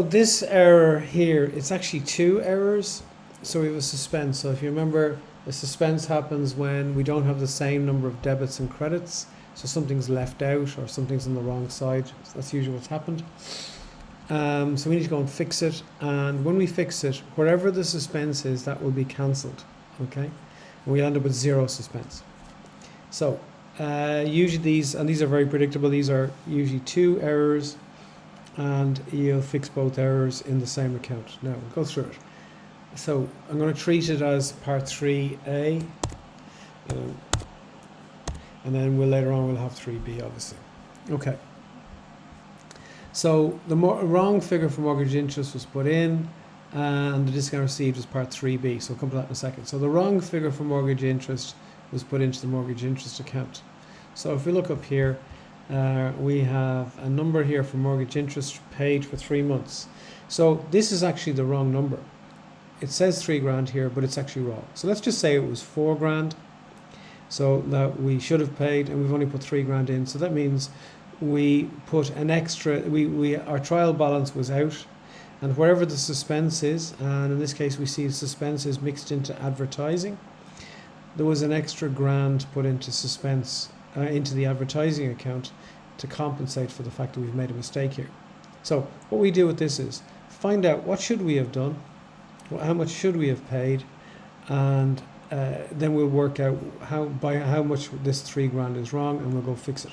This error here, it's actually two errors. So we have a suspense. So if you remember, a suspense happens when we don't have the same number of debits and credits. So something's left out or something's on the wrong side. So that's usually what's happened. So we need to go and fix it. And when we fix it, wherever the suspense is, that will be cancelled. Okay? And we'll end up with zero suspense. So usually these are very predictable. These are usually two errors. And you'll fix both errors in the same account. Now, we'll go through it. So I'm going to treat it as part 3A, and then later on we'll have 3B, obviously. Okay. So the wrong figure for mortgage interest was put in, and the discount received was part 3B. So we'll come to that in a second. So the wrong figure for mortgage interest was put into the mortgage interest account. So if we look up here, we have a number here for mortgage interest paid for 3 months. So this is actually the wrong number. It says 3 grand here, but it's actually wrong. So let's just say it was 4 grand. So that we should have paid, and we've only put 3 grand in. So that means we put an extra, our trial balance was out, and wherever the suspense is, and in this case we see the suspense is mixed into advertising, there was an extra grand put into suspense, into the advertising account to compensate for the fact that we've made a mistake here. So what we do with this is find out what should we have done, how much should we have paid, and then we'll work out by how much this 3 grand is wrong, and we'll go fix it.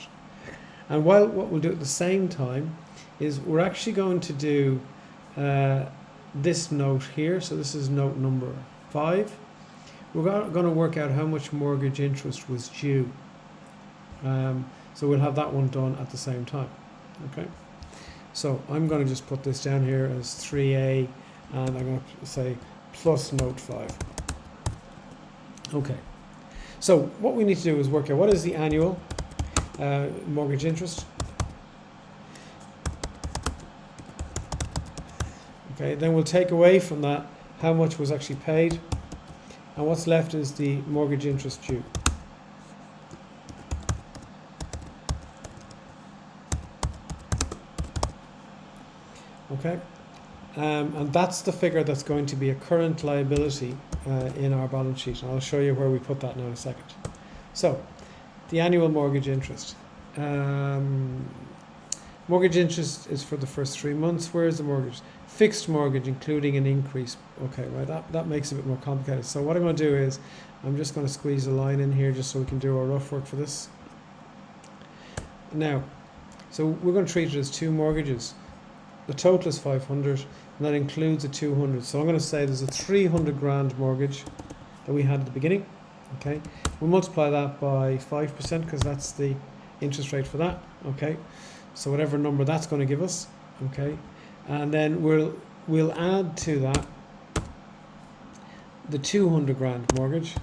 And what we'll do at the same time is we're actually going to do this note here. So this is note number 5. We're going to work out how much mortgage interest was due. So we'll have that one done at the same time. Okay. So I'm going to just put this down here as 3A, and I'm going to say plus note 5. Okay. So what we need to do is work out what is the annual mortgage interest. Okay. Then we'll take away from that how much was actually paid, and what's left is the mortgage interest due. Okay, and that's the figure that's going to be a current liability in our balance sheet, and I'll show you where we put that now in a second. So, the annual mortgage interest. Mortgage interest is for the first 3 months. Where is the mortgage? Fixed mortgage, including an increase. Okay, right, that makes it a bit more complicated. So what I'm going to do is, I'm just going to squeeze a line in here just so we can do our rough work for this. Now, so we're going to treat it as 2 mortgages. The total is 500, and that includes a 200. So I'm going to say there's a 300 grand mortgage that we had at the beginning. Okay, we'll multiply that by 5% because that's the interest rate for that. Okay, so whatever number that's going to give us. Okay, and then we'll add to that the 200 grand mortgage,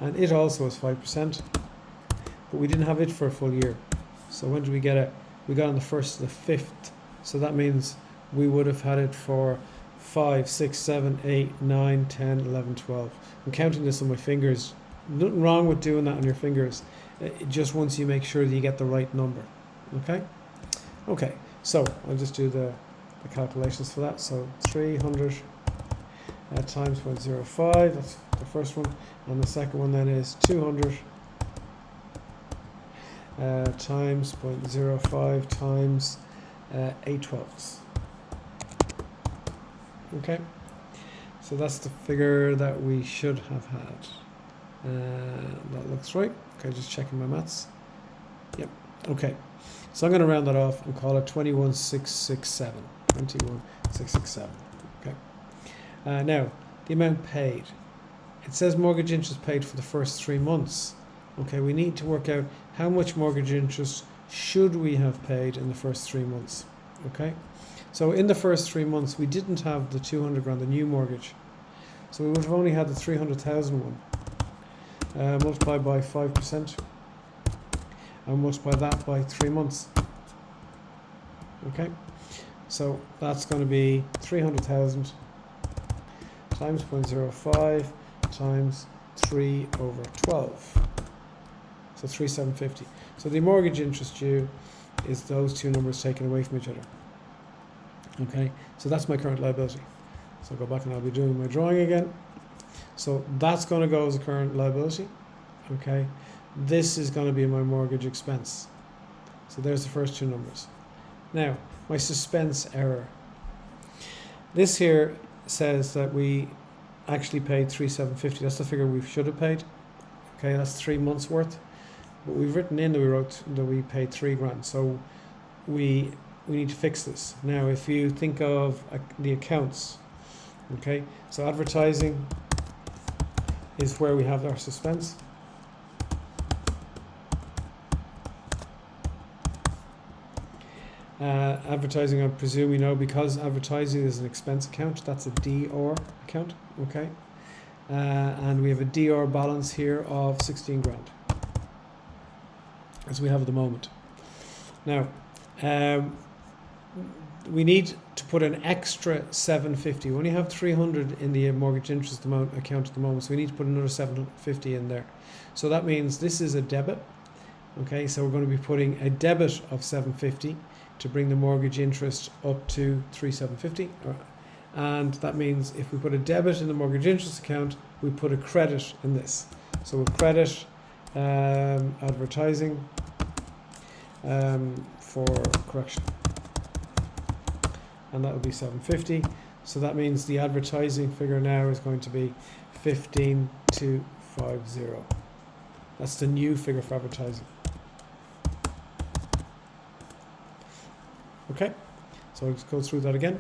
and it also is 5%, but we didn't have it for a full year. So when did we get it? We got on the 1st to the 5th. So that means we would have had it for 5, 6, 7, 8, 9, 10, 11, 12. I'm counting this on my fingers. Nothing wrong with doing that on your fingers. Just once you make sure that you get the right number. Okay? Okay, so I'll just do the calculations for that. So 300 times 0.05, that's the first one. And the second one then is 200 times 0.05 times 8/12. Okay, so that's the figure that we should have had. That looks right. Okay, just checking my maths. Yep. Okay, so I'm going to round that off and call it 21,667. 21,667. Okay. Now the amount paid. It says mortgage interest paid for the first 3 months. Okay, we need to work out how much mortgage interest should we have paid in the first 3 months. Okay, so in the first 3 months we didn't have the 200 grand, the new mortgage, so we would have only had the 300,000 one. Multiply by 5% and multiply that by 3 months. Okay, so that's going to be 300,000 times 0.05 times 3/12. So 3,750. So the mortgage interest due is those two numbers taken away from each other. Okay, so that's my current liability. So I'll go back and I'll be doing my drawing again. So that's going to go as a current liability. Okay, this is going to be my mortgage expense. So there's the first two numbers. Now, my suspense error. This here says that we actually paid 3,750. That's the figure we should have paid. Okay, that's 3 months worth. But we've written in that we wrote that we paid $3,000. So we need to fix this. Now, if you think of the accounts, okay, so advertising is where we have our suspense. Advertising, I presume you know, because advertising is an expense account, that's a DR account, okay? And we have a DR balance here of 16 grand, as we have at the moment. Now, we need to put an extra 750. We only have 300 in the mortgage interest amount account at the moment, so we need to put another 750 in there. So that means this is a debit, okay? So we're going to be putting a debit of 750 to bring the mortgage interest up to 3,750, and that means if we put a debit in the mortgage interest account, we put a credit in this. So we'll credit advertising for correction, and that will be 750. So that means the advertising figure now is going to be 15,250. That's the new figure for advertising. Okay, so let's go through that again.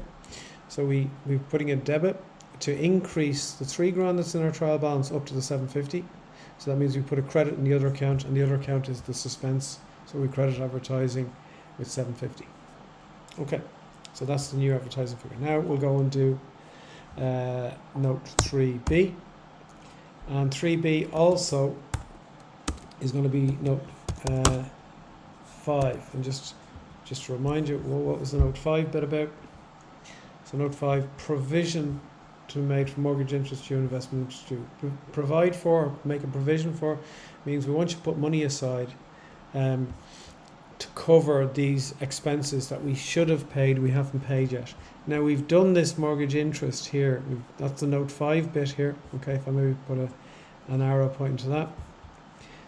So we're putting a debit to increase the $3,000 that's in our trial balance up to the 750. So that means we put a credit in the other account, and the other account is the suspense. So we credit advertising with 750. Okay, so that's the new advertising figure. Now we'll go and do note 3B, and 3B also is going to be note 5, and just to remind you, what was the note 5 bit about? So note 5, provision to be made for mortgage interest due and investment interest due. Provide for, make a provision for, means we want you to put money aside to cover these expenses that we should have paid, we haven't paid yet. Now we've done this mortgage interest here, that's the note 5 bit here, okay, if I maybe put an arrow pointing to that.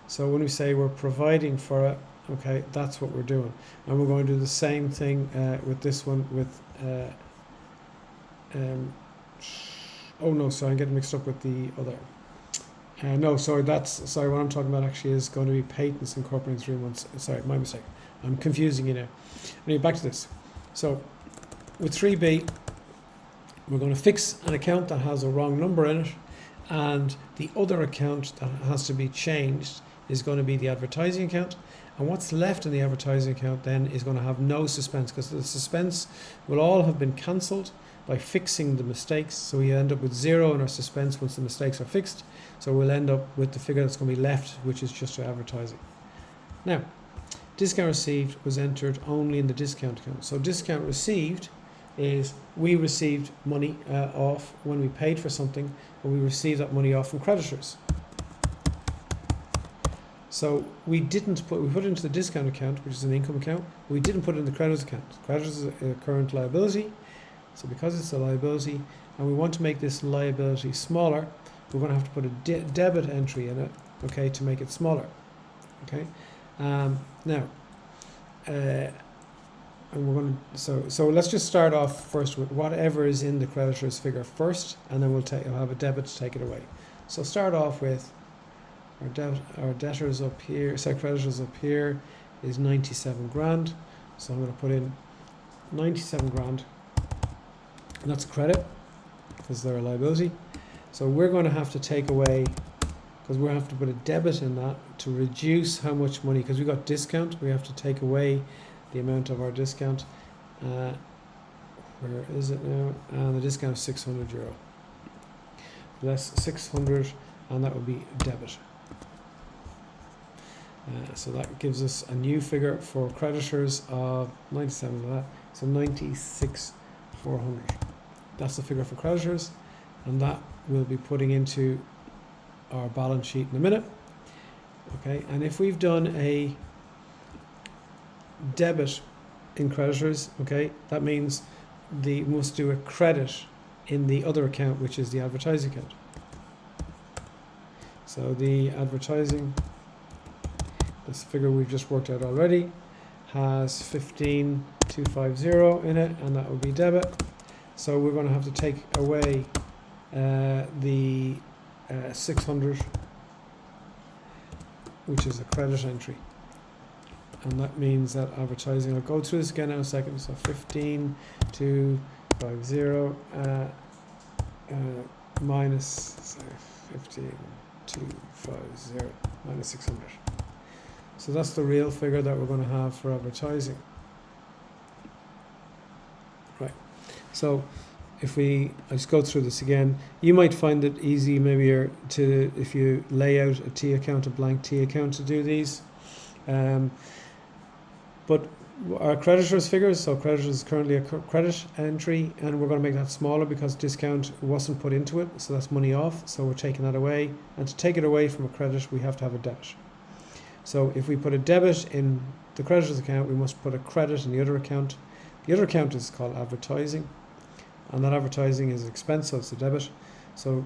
So when we say we're providing for it, okay, that's what we're doing. And we're going to do the same thing with this one with, oh no, sorry, I'm getting mixed up with the other. No, sorry, what I'm talking about actually is going to be patents incorporating 3 months. Sorry, my mistake. I'm confusing you now. Anyway, back to this. So with 3B, we're going to fix an account that has a wrong number in it, and the other account that has to be changed is going to be the advertising account. And what's left in the advertising account then is going to have no suspense, because the suspense will all have been cancelled by fixing the mistakes. So we end up with 0 in our suspense once the mistakes are fixed. So we'll end up with the figure that's going to be left, which is just our advertising. Now, discount received was entered only in the discount account. So discount received is we received money off when we paid for something, and we received that money off from creditors. So we put it into the discount account, which is an income account. We didn't put it in the creditors account. Creditors is a current liability. So because it's a liability, and we want to make this liability smaller, we're going to have to put a debit entry in it, okay, to make it smaller. Okay. Now, and we're going to, so let's just start off first with whatever is in the creditors figure first, and then we'll have a debit to take it away. So start off with our debtors up here, creditors up here is 97 grand. So I'm going to put in 97 grand, and that's a credit because they're a liability. So we're going to have to take away, because we have to put a debit in that to reduce how much money, because we got discount, we have to take away the amount of our discount. Where is it now? And the discount is €600. Less 600, and that would be debit. So that gives us a new figure for creditors of 97 of that, so 96,400. That's the figure for creditors, and that we'll be putting into our balance sheet in a minute. Okay, and if we've done a debit in creditors, okay, that means must do a credit in the other account, which is the advertising account. So the advertising, this figure we've just worked out already, has 15,250 in it, and that will be debit. So we're going to have to take away the 600, which is a credit entry. And that means that advertising, I'll go through this again in a second. So 15,250 minus 15,250 minus 600. So that's the real figure that we're going to have for advertising. Right. So if I just go through this again, you might find it easy maybe if you lay out a T account, a blank T account, to do these. But our creditors figures, so creditors is currently a credit entry, and we're going to make that smaller because discount wasn't put into it, so that's money off, so we're taking that away. And to take it away from a credit, we have to have a debit. So if we put a debit in the creditors account, we must put a credit in the other account. The other account is called advertising, and that advertising is expense, so it's a debit. So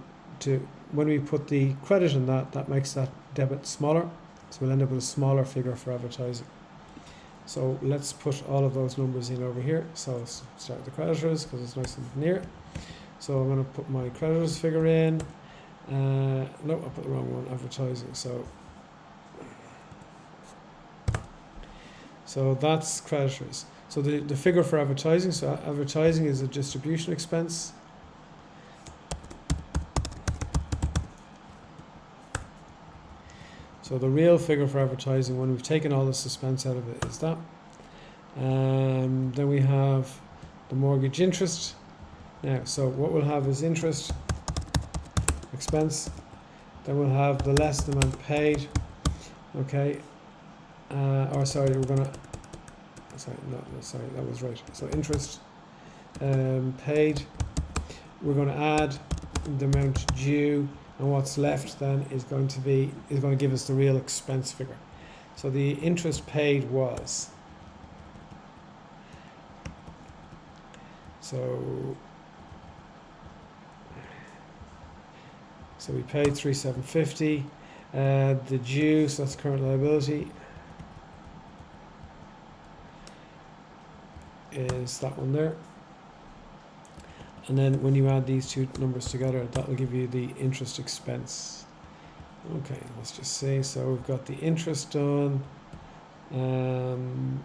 when we put the credit in that makes that debit smaller, so we'll end up with a smaller figure for advertising. So let's put all of those numbers in over here. So let's start with the creditors because it's nice and near. So I'm going to put my creditors figure in. No, I put the wrong one, advertising. So that's creditors. So the figure for advertising, so advertising is a distribution expense. So the real figure for advertising, when we've taken all the suspense out of it, is that. Then we have the mortgage interest. Now, so what we'll have is interest expense. Then we'll have the less the amount paid. Okay. Or sorry, we're gonna. Sorry, sorry, that was right. So interest paid. We're going to add the amount due. And what's left then is going to give us the real expense figure. So the interest paid was, so we paid 3,750. The due, so that's current liability, is that one there. And then when you add these two numbers together, that will give you the interest expense. Okay, let's just see. So we've got the interest done, and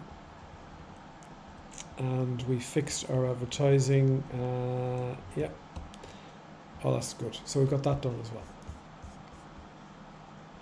we fixed our advertising. Yeah, oh, that's good. So we've got that done as well.